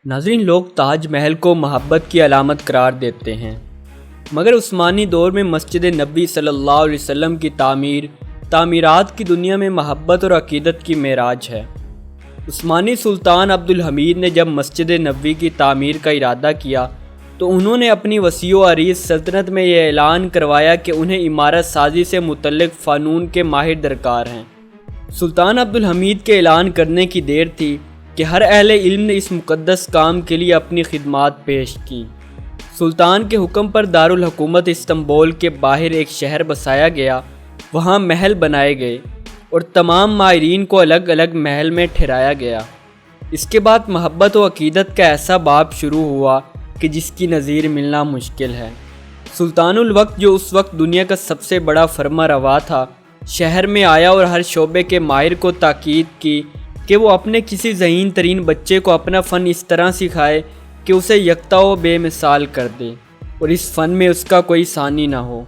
ناظرین، لوگ تاج محل کو محبت کی علامت قرار دیتے ہیں، مگر عثمانی دور میں مسجد نبوی صلی اللہ علیہ وسلم کی تعمیرات کی دنیا میں محبت اور عقیدت کی معراج ہے۔ عثمانی سلطان عبدالحمید نے جب مسجد نبوی کی تعمیر کا ارادہ کیا تو انہوں نے اپنی وسیع و عریض سلطنت میں یہ اعلان کروایا کہ انہیں عمارت سازی سے متعلق فنون کے ماہر درکار ہیں۔ سلطان عبدالحمید کے اعلان کرنے کی دیر تھی کہ ہر اہل علم نے اس مقدس کام کے لیے اپنی خدمات پیش کی۔ سلطان کے حکم پر دارالحکومت استنبول کے باہر ایک شہر بسایا گیا، وہاں محل بنائے گئے اور تمام ماہرین کو الگ الگ محل میں ٹھہرایا گیا۔ اس کے بعد محبت و عقیدت کا ایسا باب شروع ہوا کہ جس کی نظیر ملنا مشکل ہے۔ سلطان الوقت، جو اس وقت دنیا کا سب سے بڑا فرما روا تھا، شہر میں آیا اور ہر شعبے کے ماہر کو تاکید کی کہ وہ اپنے کسی ذہین ترین بچے کو اپنا فن اس طرح سکھائے کہ اسے یکتا و بے مثال کر دے اور اس فن میں اس کا کوئی ثانی نہ ہو۔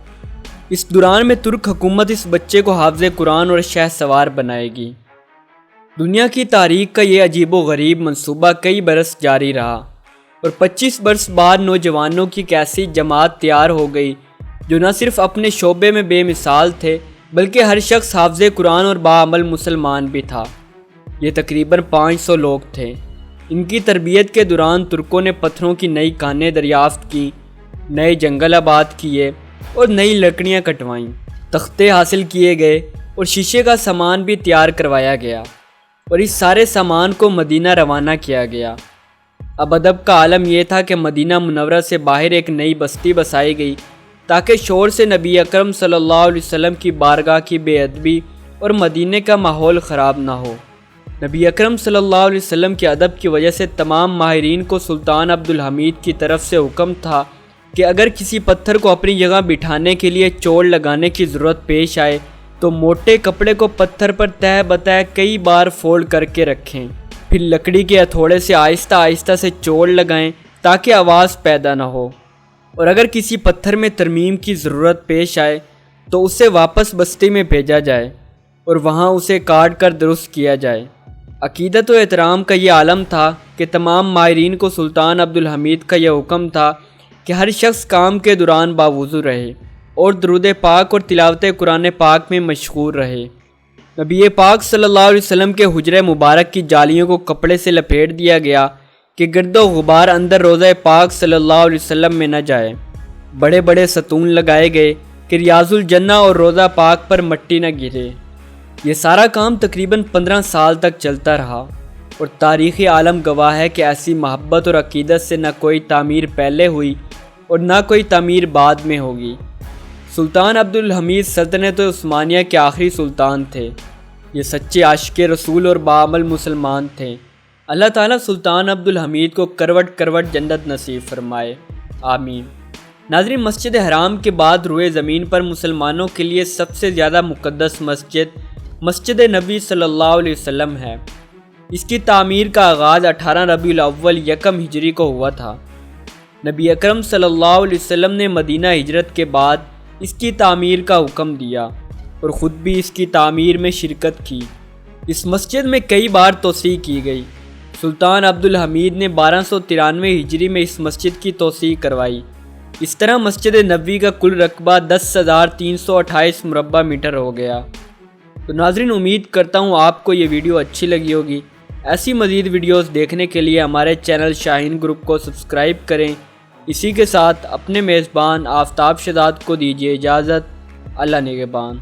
اس دوران میں ترک حکومت اس بچے کو حافظ قرآن اور شہ سوار بنائے گی۔ دنیا کی تاریخ کا یہ عجیب و غریب منصوبہ کئی برس جاری رہا اور 25 برس بعد نوجوانوں کی ایک ایسی جماعت تیار ہو گئی جو نہ صرف اپنے شعبے میں بے مثال تھے بلکہ ہر شخص حافظ قرآن اور باعمل مسلمان بھی تھا۔ یہ تقریباً 500 لوگ تھے۔ ان کی تربیت کے دوران ترکوں نے پتھروں کی نئی کانیں دریافت کی، نئے جنگل آباد کیے اور نئی لکڑیاں کٹوائیں، تختے حاصل کیے گئے اور شیشے کا سامان بھی تیار کروایا گیا اور اس سارے سامان کو مدینہ روانہ کیا گیا۔ اب ادب کا عالم یہ تھا کہ مدینہ منورہ سے باہر ایک نئی بستی بسائی گئی تاکہ شور سے نبی اکرم صلی اللہ علیہ وسلم کی بارگاہ کی بے ادبی اور مدینے کا ماحول خراب نہ ہو۔ نبی اکرم صلی اللہ علیہ وسلم کے ادب کی وجہ سے تمام ماہرین کو سلطان عبدالحمید کی طرف سے حکم تھا کہ اگر کسی پتھر کو اپنی جگہ بٹھانے کے لیے چوڑ لگانے کی ضرورت پیش آئے تو موٹے کپڑے کو پتھر پر تہہ بتہ کئی بار فولڈ کر کے رکھیں، پھر لکڑی کے ہتھوڑے سے آہستہ آہستہ سے چوڑ لگائیں تاکہ آواز پیدا نہ ہو، اور اگر کسی پتھر میں ترمیم کی ضرورت پیش آئے تو اسے واپس بستی میں بھیجا جائے اور وہاں اسے کاٹ کر درست کیا جائے۔ عقیدت و احترام کا یہ عالم تھا کہ تمام ماہرین کو سلطان عبدالحمید کا یہ حکم تھا کہ ہر شخص کام کے دوران باوضو رہے اور درود پاک اور تلاوت قرآن پاک میں مشغول رہے۔ نبی پاک صلی اللہ علیہ وسلم کے حجرہ مبارک کی جالیوں کو کپڑے سے لپیٹ دیا گیا کہ گرد و غبار اندر روضہ پاک صلی اللہ علیہ وسلم میں نہ جائے۔ بڑے بڑے ستون لگائے گئے کہ ریاض الجنہ اور روضہ پاک پر مٹی نہ گرے۔ یہ سارا کام تقریباً 15 سال تک چلتا رہا اور تاریخی عالم گواہ ہے کہ ایسی محبت اور عقیدت سے نہ کوئی تعمیر پہلے ہوئی اور نہ کوئی تعمیر بعد میں ہوگی۔ سلطان عبدالحمید سلطنت عثمانیہ کے آخری سلطان تھے۔ یہ سچے عاشق رسول اور باعمل مسلمان تھے۔ اللہ تعالیٰ سلطان عبدالحمید کو کروٹ کروٹ جنت نصیب فرمائے، آمین۔ ناظرین، مسجد حرام کے بعد روئے زمین پر مسلمانوں کے لیے سب سے زیادہ مقدس مسجد نبی صلی اللہ علیہ وسلم ہے۔ اس کی تعمیر کا آغاز 18 ربیع الاول 1 ہجری کو ہوا تھا۔ نبی اکرم صلی اللہ علیہ وسلم نے مدینہ ہجرت کے بعد اس کی تعمیر کا حکم دیا اور خود بھی اس کی تعمیر میں شرکت کی۔ اس مسجد میں کئی بار توسیع کی گئی۔ سلطان عبدالحمید نے 1293 ہجری میں اس مسجد کی توسیع کروائی۔ اس طرح مسجد نبوی کا کل رقبہ 10,328 مربع میٹر ہو گیا۔ تو ناظرین، امید کرتا ہوں آپ کو یہ ویڈیو اچھی لگی ہوگی۔ ایسی مزید ویڈیوز دیکھنے کے لیے ہمارے چینل شاہین گروپ کو سبسکرائب کریں۔ اسی کے ساتھ اپنے میزبان آفتاب شہزاد کو دیجیے اجازت۔ اللہ نگہبان۔